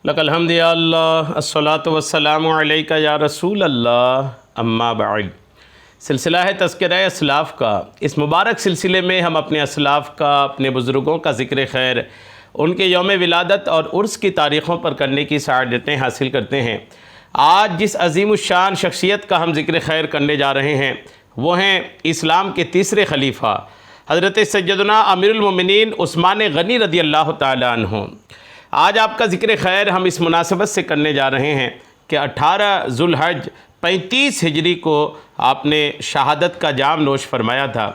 لک الحمد یا اللہ الصلاۃ والسلام علیک یا رسول اللہ اما بعد۔ سلسلہ ہے تذکرہ اسلاف کا۔ اس مبارک سلسلے میں ہم اپنے اسلاف کا، اپنے بزرگوں کا ذکر خیر، ان کے یوم ولادت اور عرس کی تاریخوں پر کرنے کی سعادتیں حاصل کرتے ہیں۔ آج جس عظیم الشان شخصیت کا ہم ذکر خیر کرنے جا رہے ہیں وہ ہیں اسلام کے تیسرے خلیفہ حضرت سیدنا امیر المومنین عثمان غنی رضی اللہ تعالیٰ عنہ۔ آج آپ کا ذکر خیر ہم اس مناسبت سے کرنے جا رہے ہیں کہ 18 ذو الحج 35 ہجری کو آپ نے شہادت کا جام نوش فرمایا تھا۔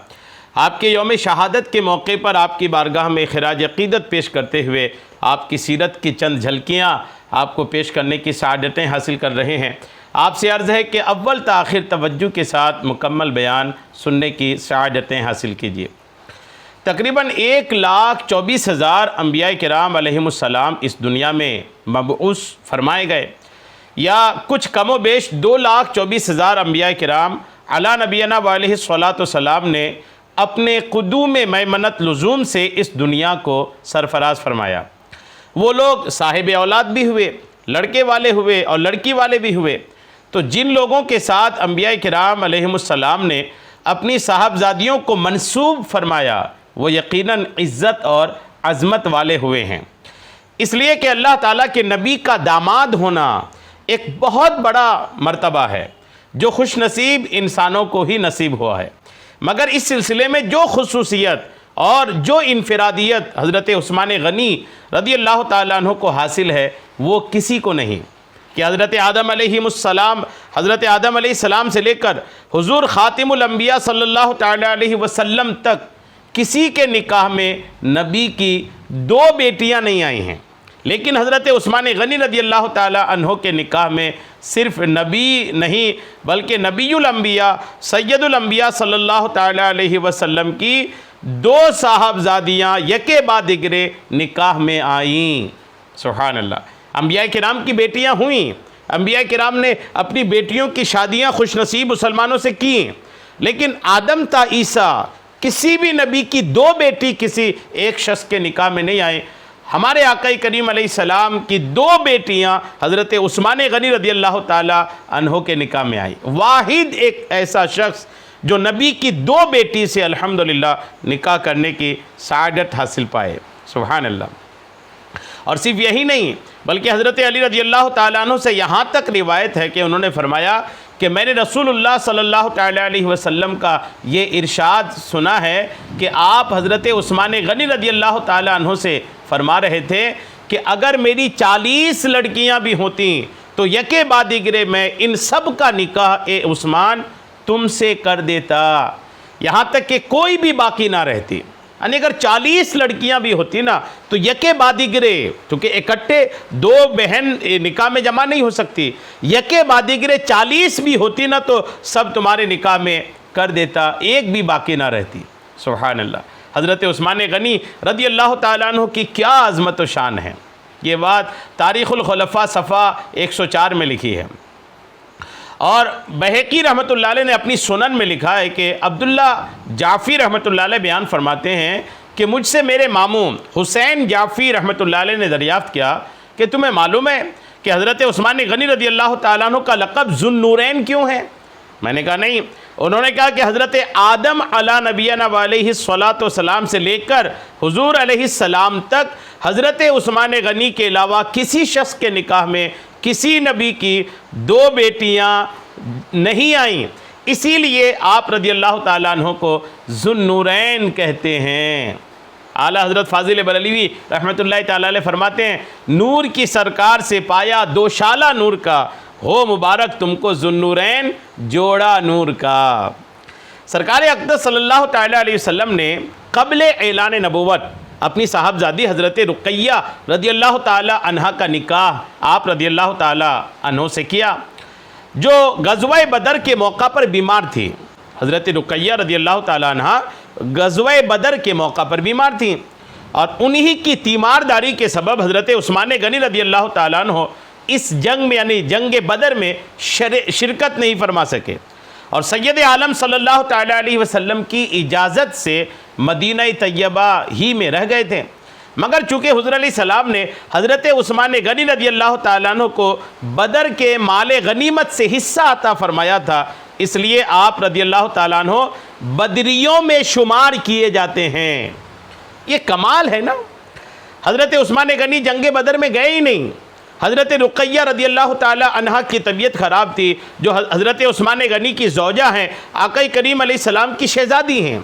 آپ کے یوم شہادت کے موقع پر آپ کی بارگاہ میں خراج عقیدت پیش کرتے ہوئے آپ کی سیرت کی چند جھلکیاں آپ کو پیش کرنے کی سعادتیں حاصل کر رہے ہیں۔ آپ سے عرض ہے کہ اول تا آخر توجہ کے ساتھ مکمل بیان سننے کی سعادتیں حاصل کیجیے۔ تقریباً 1,24,000 انبیاء کرام علیہم السلام اس دنیا میں مبعوث فرمائے گئے، یا کچھ کم و بیش 2,24,000 انبیاء کرام علی نبینا علیہ الصلاۃ والسلام نے اپنے قدوم میمنت لزوم سے اس دنیا کو سرفراز فرمایا۔ وہ لوگ صاحب اولاد بھی ہوئے، لڑکے والے ہوئے اور لڑکی والے بھی ہوئے۔ تو جن لوگوں کے ساتھ انبیاء کرام علیہم السلام نے اپنی صاحبزادیوں کو منسوب فرمایا وہ یقیناً عزت اور عظمت والے ہوئے ہیں، اس لیے کہ اللہ تعالیٰ کے نبی کا داماد ہونا ایک بہت بڑا مرتبہ ہے جو خوش نصیب انسانوں کو ہی نصیب ہوا ہے۔ مگر اس سلسلے میں جو خصوصیت اور جو انفرادیت حضرت عثمان غنی رضی اللہ تعالیٰ عنہ کو حاصل ہے وہ کسی کو نہیں، کہ حضرت آدم علیہ السلام سے لے کر حضور خاتم الانبیاء صلی اللہ تعالیٰ علیہ وسلم تک کسی کے نکاح میں نبی کی 2 بیٹیاں نہیں آئی ہیں، لیکن حضرت عثمان غنی رضی اللہ تعالیٰ عنہ کے نکاح میں صرف نبی نہیں بلکہ نبی الانبیاء سید الانبیاء صلی اللہ تعالیٰ علیہ وسلم کی 2 صاحبزادیاں یکے بعد دیگرے نکاح میں آئیں۔ سبحان اللہ۔ انبیاء کرام کی بیٹیاں ہوئیں، انبیاء کرام نے اپنی بیٹیوں کی شادیاں خوش نصیب مسلمانوں سے کی، لیکن آدم تا عیسیٰ کسی بھی نبی کی 2 بیٹی کسی ایک شخص کے نکاح میں نہیں آئیں۔ ہمارے آقا کریم علیہ السلام کی 2 بیٹیاں حضرت عثمان غنی رضی اللہ تعالی عنہ کے نکاح میں آئیں۔ واحد ایک ایسا شخص جو نبی کی 2 بیٹی سے الحمدللہ نکاح کرنے کی سعادت حاصل پائے۔ سبحان اللہ۔ اور صرف یہی نہیں بلکہ حضرت علی رضی اللہ تعالیٰ عنہ سے یہاں تک روایت ہے کہ انہوں نے فرمایا کہ میں نے رسول اللہ صلی اللہ تعالیٰ علیہ وسلم کا یہ ارشاد سنا ہے کہ آپ حضرت عثمان غنی رضی اللہ تعالیٰ عنہ سے فرما رہے تھے کہ اگر میری 40 لڑکیاں بھی ہوتیں تو یکے بعد دیگرے میں ان سب کا نکاح اے عثمان تم سے کر دیتا، یہاں تک کہ کوئی بھی باقی نہ رہتی۔ یعنی اگر 40 لڑکیاں بھی ہوتی نا تو یکے بعد دیگرے، کیونکہ اکٹھے 2 بہن نکاح میں جمع نہیں ہو سکتی، یکے بعد دیگرے 40 بھی ہوتی نا تو سب تمہارے نکاح میں کر دیتا، ایک بھی باقی نہ رہتی۔ سبحان اللہ۔ حضرت عثمان غنی رضی اللہ تعالیٰ عنہ کی کیا عظمت و شان ہے، یہ بات تاریخ الخلفاء صفحہ 104 میں لکھی ہے۔ اور بہقی رحمۃ اللہ علیہ نے اپنی سنن میں لکھا ہے کہ عبداللہ جعفی رحمۃ اللہ علیہ بیان فرماتے ہیں کہ مجھ سے میرے ماموں حسین جعفی رحمۃ اللہ علیہ نے دریافت کیا کہ تمہیں معلوم ہے کہ حضرت عثمان غنی رضی اللہ تعالیٰ عنہ کا لقب ذو النورین کیوں ہے؟ میں نے کہا نہیں۔ انہوں نے کہا کہ حضرت آدم علی نبینا علیہ الصلاۃ والسلام سے لے کر حضور علیہ السلام تک حضرت عثمان غنی کے علاوہ کسی شخص کے نکاح میں کسی نبی کی 2 بیٹیاں نہیں آئیں، اسی لیے آپ رضی اللہ تعالیٰ عنہ کو ذو النورین کہتے ہیں۔ اعلیٰ حضرت فاضل بریلوی رحمۃ اللہ تعالیٰ علیہ فرماتے ہیں نور کی سرکار سے پایا 2 شالہ نور کا، ہو مبارک تم کو ذو النورین جوڑا نور کا۔ سرکار اقدس صلی اللہ تعالیٰ علیہ وسلم نے قبل اعلان نبوت اپنی صاحبزادی حضرت رقیہ رضی اللہ تعالیٰ عنہ کا نکاح آپ رضی اللہ تعالیٰ عنہ سے کیا، جو غزوہ بدر کے موقع پر بیمار تھی۔ حضرت رقیہ رضی اللہ تعالیٰ عنہ غزوہ بدر کے موقع پر بیمار تھیں، اور انہی کی تیمارداری کے سبب حضرت عثمان غنی رضی اللہ تعالیٰ عنہ اس جنگ میں یعنی جنگ بدر میں شرکت نہیں فرما سکے، اور سید عالم صلی اللہ تعالیٰ علیہ وسلم کی اجازت سے مدینہ طیبہ ہی میں رہ گئے تھے۔ مگر چونکہ حضور علیہ السلام نے حضرت عثمان غنی رضی اللہ تعالیٰ عنہ کو بدر کے مال غنیمت سے حصہ عطا فرمایا تھا، اس لیے آپ رضی اللہ تعالیٰ عنہ بدریوں میں شمار کیے جاتے ہیں۔ یہ کمال ہے نا، حضرت عثمان غنی جنگ بدر میں گئے ہی نہیں۔ حضرت رقیہ رضی اللہ تعالیٰ عنہ کی طبیعت خراب تھی، جو حضرت عثمان غنی کی زوجہ ہیں، آقا کریم علیہ السلام کی شہزادی ہیں۔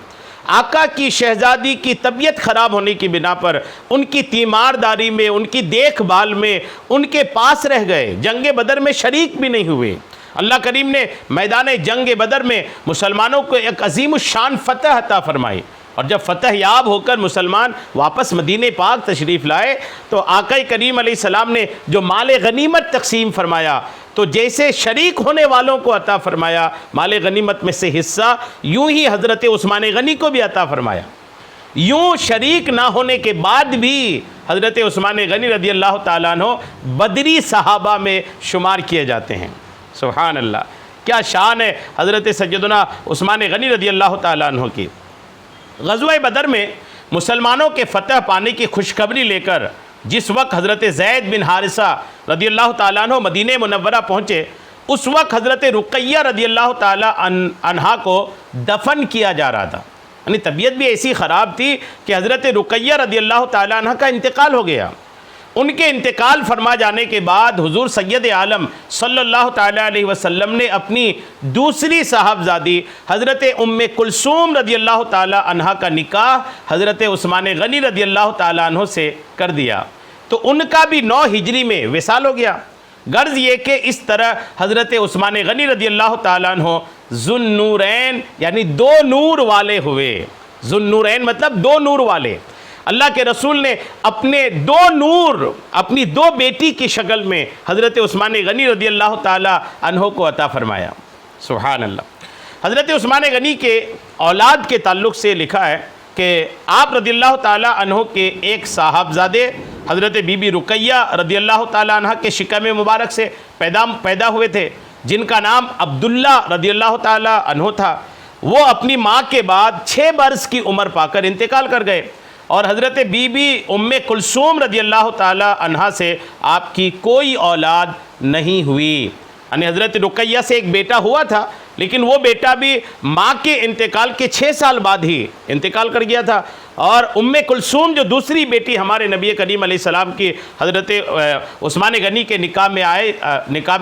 آقا کی شہزادی کی طبیعت خراب ہونے کی بنا پر ان کی تیمارداری میں، ان کی دیکھ بھال میں ان کے پاس رہ گئے، جنگ بدر میں شریک بھی نہیں ہوئے۔ اللہ کریم نے میدان جنگ بدر میں مسلمانوں کو ایک عظیم الشان فتح عطا فرمائی، اور جب فتح یاب ہو کر مسلمان واپس مدینہ پاک تشریف لائے تو آقا کریم علیہ السلام نے جو مال غنیمت تقسیم فرمایا، تو جیسے شریک ہونے والوں کو عطا فرمایا مال غنیمت میں سے حصہ، یوں ہی حضرت عثمان غنی کو بھی عطا فرمایا۔ یوں شریک نہ ہونے کے بعد بھی حضرت عثمان غنی رضی اللہ تعالیٰ عنہ بدری صحابہ میں شمار کیے جاتے ہیں۔ سبحان اللہ، کیا شان ہے حضرت سیدنا عثمان غنی رضی اللہ تعالیٰ عنہ کی۔ غزوہ بدر میں مسلمانوں کے فتح پانے کی خوشخبری لے کر جس وقت حضرت زید بن حارثہ رضی اللہ تعالیٰ عنہ مدینہ منورہ پہنچے، اس وقت حضرت رقیہ رضی اللہ تعالیٰ عنہا کو دفن کیا جا رہا تھا، یعنی طبیعت بھی ایسی خراب تھی کہ حضرت رقیہ رضی اللہ تعالیٰ عنہ کا انتقال ہو گیا۔ ان کے انتقال فرما جانے کے بعد حضور سید عالم صلی اللہ تعالیٰ علیہ وسلم نے اپنی دوسری صاحبزادی حضرت ام کلثوم رضی اللہ تعالیٰ عنہ کا نکاح حضرت عثمان غنی رضی اللہ تعالیٰ عنہ سے کر دیا، تو ان کا بھی 9 ہجری میں وصال ہو گیا۔ غرض یہ کہ اس طرح حضرت عثمان غنی رضی اللہ تعالیٰ عنہ ذو النورین یعنی 2 نور والے ہوئے۔ ذو النورین مطلب 2 نور والے۔ اللہ کے رسول نے اپنے 2 نور اپنی 2 بیٹی کی شکل میں حضرت عثمان غنی رضی اللہ تعالیٰ عنہ کو عطا فرمایا۔ سبحان اللہ۔ حضرت عثمان غنی کے اولاد کے تعلق سے لکھا ہے کہ آپ رضی اللہ تعالیٰ عنہ کے ایک صاحبزادے حضرت بی بی رقیہ رضی اللہ تعالیٰ عنہ کے شکم مبارک سے پیدا ہوئے تھے، جن کا نام عبداللہ رضی اللہ تعالیٰ عنہ تھا۔ وہ اپنی ماں کے بعد 6 برس کی عمر پا کر انتقال کر گئے، اور حضرت بی بی ام کلثوم رضی اللہ تعالیٰ عنہ سے آپ کی کوئی اولاد نہیں ہوئی۔ یعنی حضرت رقیہ سے ایک بیٹا ہوا تھا، لیکن وہ بیٹا بھی ماں کے انتقال کے 6 سال بعد ہی انتقال کر گیا تھا۔ اور ام کلثوم جو دوسری بیٹی ہمارے نبی کریم علیہ السلام کی حضرت عثمان غنی کے نکاح میں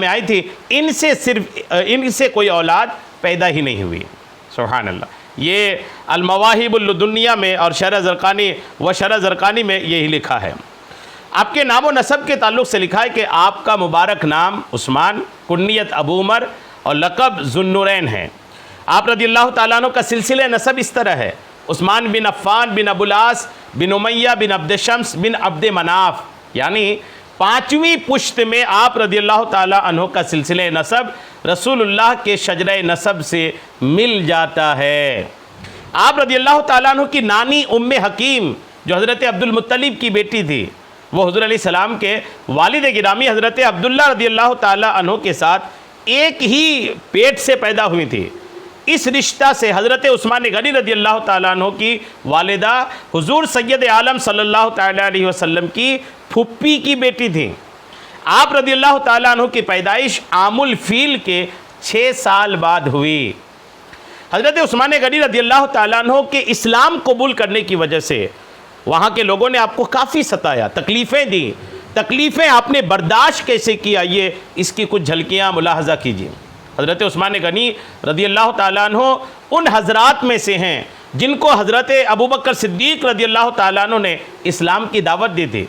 آئی تھی، ان سے کوئی اولاد پیدا ہی نہیں ہوئی۔ سبحان اللہ۔ یہ المواہب اللدنیہ میں اور شرح زرقانی میں یہی لکھا ہے۔ آپ کے نام و نسب کے تعلق سے لکھا ہے کہ آپ کا مبارک نام عثمان، کنیت ابو عمر اور لقب ذو النورین ہے۔ آپ رضی اللہ تعالیٰ عنہ کا سلسلہ نسب اس طرح ہے: عثمان بن عفان بن ابو العاص بن امیہ بن عبد شمس بن عبد مناف، یعنی 5ویں پشت میں آپ رضی اللہ تعالیٰ عنہ کا سلسلہ نسب رسول اللہ کے شجرہ نسب سے مل جاتا ہے۔ آپ رضی اللہ تعالیٰ عنہ کی نانی ام حکیم جو حضرت عبد المطلب کی بیٹی تھی، وہ حضور علیہ السلام کے والد گرامی حضرت عبداللہ رضی اللہ تعالیٰ عنہ کے ساتھ ایک ہی پیٹ سے پیدا ہوئی تھی۔ اس رشتہ سے حضرت عثمان غنی رضی اللہ تعالیٰ عنہ کی والدہ حضور سید عالم صلی اللہ تعالیٰ علیہ وسلم کی پھپھی کی بیٹی تھی۔ آپ رضی اللہ تعالیٰ عنہ کی پیدائش عام الفیل کے 6 سال بعد ہوئی۔ حضرت عثمان غنی رضی اللہ تعالیٰ عنہ کے اسلام قبول کرنے کی وجہ سے وہاں کے لوگوں نے آپ کو کافی ستایا، تکلیفیں دیں۔ تکلیفیں آپ نے برداشت کیسے کیا، یہ اس کی کچھ جھلکیاں ملاحظہ کیجیے۔ حضرت عثمان غنی رضی اللہ تعالیٰ عنہ ان حضرات میں سے ہیں جن کو حضرت ابوبکر صدیق رضی اللہ تعالیٰ عنہ نے اسلام کی دعوت دی تھی۔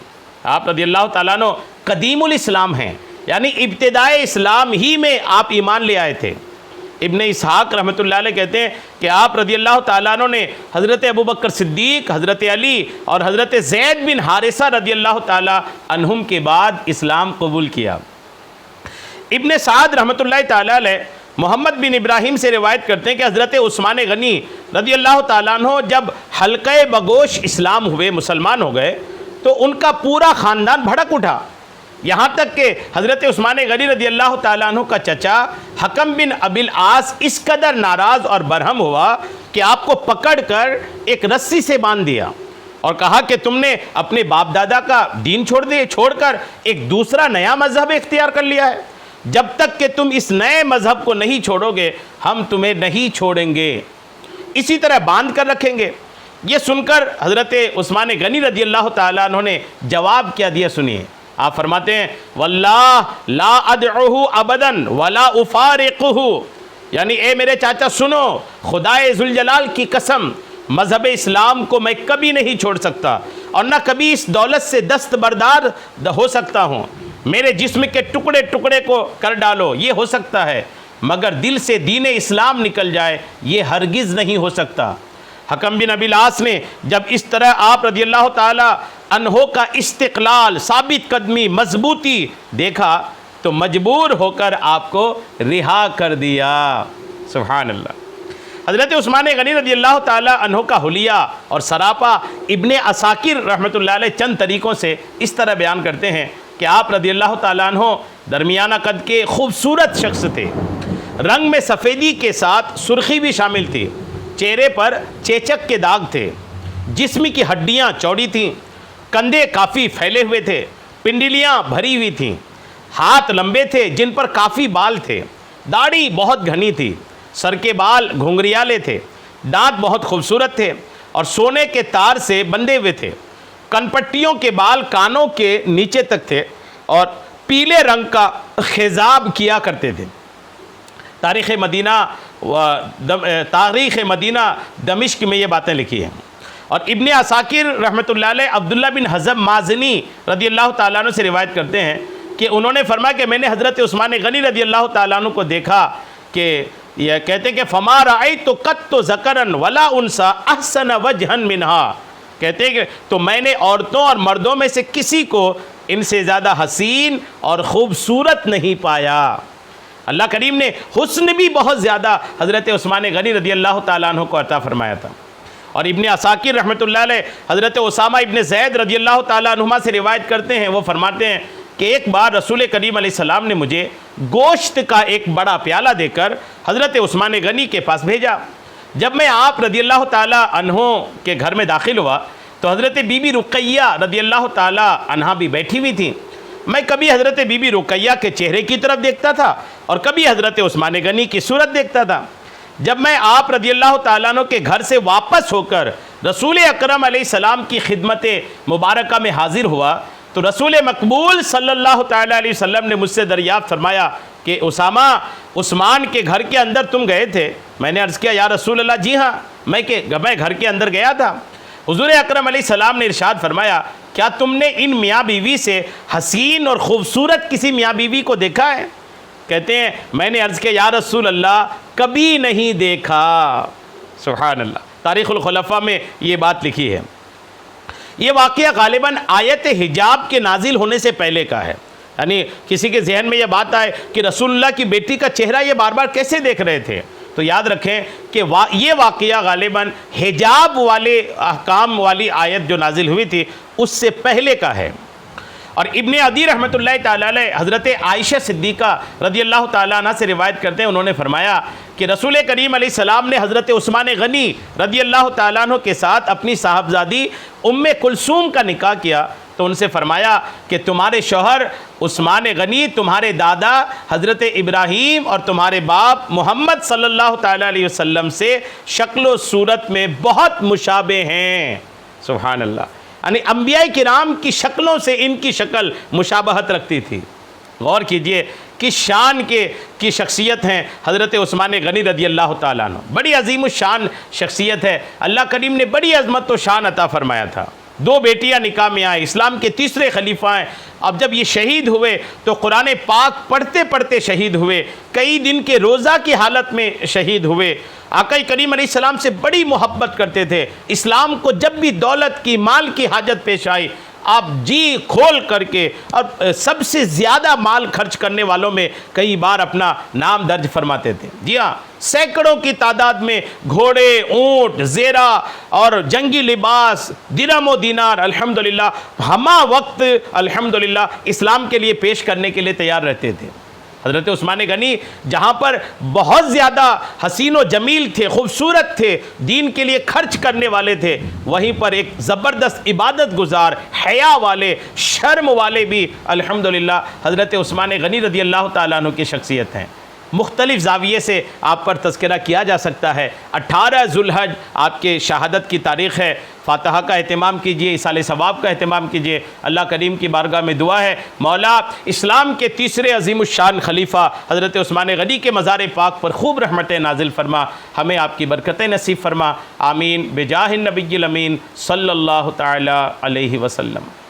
آپ رضی اللہ تعالیٰ عنہ قدیم الاسلام ہیں، یعنی ابتدائے اسلام ہی میں آپ ایمان لے آئے تھے۔ ابن اسحاق رحمۃ اللہ علیہ کہتے ہیں کہ آپ رضی اللہ تعالیٰ عنہ نے حضرت ابوبکر صدیق، حضرت علی اور حضرت زید بن حارثہ رضی اللہ تعالیٰ عنہم کے بعد اسلام قبول کیا۔ ابن سعد رحمۃ اللہ تعالیٰ علیہ محمد بن ابراہیم سے روایت کرتے ہیں کہ حضرت عثمان غنی رضی اللہ تعالیٰ عنہ جب حلقہ بگوش اسلام ہوئے، مسلمان ہو گئے، تو ان کا پورا خاندان بھڑک اٹھا، یہاں تک کہ حضرت عثمان غنی رضی اللہ تعالیٰ عنہ کا چچا حکم بن ابی العاص اس قدر ناراض اور برہم ہوا کہ آپ کو پکڑ کر ایک رسی سے باندھ دیا، اور کہا کہ تم نے اپنے باپ دادا کا دین چھوڑ کر ایک دوسرا نیا مذہب اختیار کر لیا ہے، جب تک کہ تم اس نئے مذہب کو نہیں چھوڑو گے ہم تمہیں نہیں چھوڑیں گے، اسی طرح باندھ کر رکھیں گے۔ یہ سن کر حضرت عثمان غنی رضی اللہ تعالیٰ عنہ نے جواب کیا دیا، سنیے۔ آپ فرماتے ہیں واللہ لا ادعوہ ابدا ولا افارقہ، یعنی اے میرے چاچا سنو، خدائے ذوالجلال کی قسم، مذہب اسلام کو میں کبھی نہیں چھوڑ سکتا اور نہ کبھی اس دولت سے دستبردار ہو سکتا ہوں۔ میرے جسم کے ٹکڑے ٹکڑے کو کر ڈالو، یہ ہو سکتا ہے، مگر دل سے دین اسلام نکل جائے یہ ہرگز نہیں ہو سکتا۔ حکم بن ابی العاص نے جب اس طرح آپ رضی اللہ تعالی عنہ کا استقلال، ثابت قدمی، مضبوطی دیکھا تو مجبور ہو کر آپ کو رہا کر دیا۔ سبحان اللہ۔ حضرت عثمان غنی رضی اللہ تعالیٰ عنہ کا حلیہ اور سراپا ابن عساکر رحمۃ اللہ علیہ چند طریقوں سے اس طرح بیان کرتے ہیں کہ آپ رضی اللہ تعالیٰ عنہ درمیانہ قد کے خوبصورت شخص تھے، رنگ میں سفیدی کے ساتھ سرخی بھی شامل تھی، چہرے پر چیچک کے داغ تھے، جسم کی ہڈیاں چوڑی تھیں، کندھے کافی پھیلے ہوئے تھے، پنڈلیاں بھری ہوئی تھیں، ہاتھ لمبے تھے جن پر کافی بال تھے، داڑھی بہت گھنی تھی، سر کے بال گھنگریالے تھے، دانت بہت خوبصورت تھے اور سونے کے تار سے بندھے ہوئے تھے، کن پٹیوں کے بال کانوں کے نیچے تک تھے اور پیلے رنگ کا خضاب کیا کرتے تھے۔ تاریخ مدینہ دمشق میں یہ باتیں لکھی ہیں۔ اور ابن عساکر رحمۃ اللہ علیہ عبداللہ بن حزم مازنی رضی اللہ تعالیٰ عنہ سے روایت کرتے ہیں کہ انہوں نے فرمایا کہ میں نے حضرت عثمان غنی رضی اللہ تعالیٰ عنہ کو دیکھا کہ یہ کہتے ہیں کہ فما رأیت قط ذکرا ولا انثى احسن وجها منها، کہتے ہیں کہ تو میں نے عورتوں اور مردوں میں سے کسی کو ان سے زیادہ حسین اور خوبصورت نہیں پایا۔ اللہ کریم نے حسن بھی بہت زیادہ حضرت عثمان غنی رضی اللہ تعالیٰ عنہ کو عطا فرمایا تھا۔ اور ابن عساکر رحمۃ اللہ علیہ حضرت اسامہ ابن زید رضی اللہ تعالیٰ عنہما سے روایت کرتے ہیں، وہ فرماتے ہیں کہ ایک بار رسول کریم علیہ السلام نے مجھے گوشت کا ایک بڑا پیالہ دے کر حضرت عثمان غنی کے پاس بھیجا۔ جب میں آپ رضی اللہ تعالیٰ عنہ کے گھر میں داخل ہوا تو حضرت بی بی رقیہ رضی اللہ تعالیٰ عنہا بھی بیٹھی ہوئی تھیں۔ میں کبھی حضرت بی بی رقیہ کے چہرے کی طرف دیکھتا تھا اور کبھی حضرت عثمان غنی کی صورت دیکھتا تھا۔ جب میں آپ رضی اللہ تعالیٰ عنہ کے گھر سے واپس ہو کر رسول اکرم علیہ السلام کی خدمت مبارکہ میں حاضر ہوا تو رسول مقبول صلی اللہ تعالیٰ علیہ وسلم نے مجھ سے دریافت فرمایا کہ اسامہ، عثمان کے گھر کے اندر تم گئے تھے؟ میں نے عرض کیا یا رسول اللہ جی ہاں، میں گھر کے اندر گیا تھا۔ حضور اکرم علیہ السلام نے ارشاد فرمایا کیا تم نے ان میاں بیوی سے حسین اور خوبصورت کسی میاں بیوی کو دیکھا ہے؟ کہتے ہیں میں نے عرض کیا یا رسول اللہ کبھی نہیں دیکھا۔ سبحان اللہ۔ تاریخ الخلفاء میں یہ بات لکھی ہے۔ یہ واقعہ غالباً آیت حجاب کے نازل ہونے سے پہلے کا ہے، یعنی کسی کے ذہن میں یہ بات آئے کہ رسول اللہ کی بیٹی کا چہرہ یہ بار بار کیسے دیکھ رہے تھے، تو یاد رکھیں کہ یہ واقعہ غالباً حجاب والے احکام والی آیت جو نازل ہوئی تھی اس سے پہلے کا ہے۔ اور ابن عدی رحمۃ اللہ تعالیٰ علیہ حضرت عائشہ صدیقہ رضی اللہ تعالیٰ عنہ سے روایت کرتے ہیں، انہوں نے فرمایا کہ رسول کریم علیہ السلام نے حضرت عثمان غنی رضی اللہ تعالیٰ عنہ کے ساتھ اپنی صاحبزادی ام کلثوم کا نکاح کیا تو ان سے فرمایا کہ تمہارے شوہر عثمان غنی تمہارے دادا حضرت ابراہیم اور تمہارے باپ محمد صلی اللہ تعالیٰ علیہ وسلم سے شکل و صورت میں بہت مشابہ ہیں۔ سبحان اللہ۔ یعنی انبیاء کرام کی شکلوں سے ان کی شکل مشابہت رکھتی تھی۔ غور کیجئے کس شان کی شخصیت ہیں حضرت عثمان غنی رضی اللہ تعالیٰ عنہ، بڑی عظیم الشان شخصیت ہے۔ اللہ کریم نے بڑی عظمت و شان عطا فرمایا تھا۔ 2 بیٹیاں نکاح میں آئیں، اسلام کے تیسرے خلیفہ ہیں۔ اب جب یہ شہید ہوئے تو قرآن پاک پڑھتے پڑھتے شہید ہوئے، کئی دن کے روزہ کی حالت میں شہید ہوئے۔ آقا کریم علیہ السلام سے بڑی محبت کرتے تھے۔ اسلام کو جب بھی دولت کی، مال کی حاجت پیش آئی، آپ جی کھول کر کے اور سب سے زیادہ مال خرچ کرنے والوں میں کئی بار اپنا نام درج فرماتے تھے۔ جی ہاں، سینکڑوں کی تعداد میں گھوڑے، اونٹ، زیرہ اور جنگی لباس، درہم و دینار الحمدللہ ہمہ وقت الحمدللہ اسلام کے لیے پیش کرنے کے لیے تیار رہتے تھے۔ حضرت عثمان غنی جہاں پر بہت زیادہ حسین و جمیل تھے، خوبصورت تھے، دین کے لیے خرچ کرنے والے تھے، وہیں پر ایک زبردست عبادت گزار، حیا والے، شرم والے بھی الحمدللہ حضرت عثمان غنی رضی اللہ تعالیٰ عنہ کی شخصیت ہیں۔ مختلف زاویے سے آپ پر تذکرہ کیا جا سکتا ہے۔ 18 ذوالحج آپ کے شہادت کی تاریخ ہے۔ فاتحہ کا اہتمام کیجئے، ایصال ثواب کا اہتمام کیجئے۔ اللہ کریم کی بارگاہ میں دعا ہے مولا اسلام کے تیسرے عظیم الشان خلیفہ حضرت عثمان غنی کے مزار پاک پر خوب رحمتیں نازل فرما، ہمیں آپ کی برکتیں نصیب فرما، آمین بجاہ النبی الامین صلی اللہ تعالی علیہ وسلم۔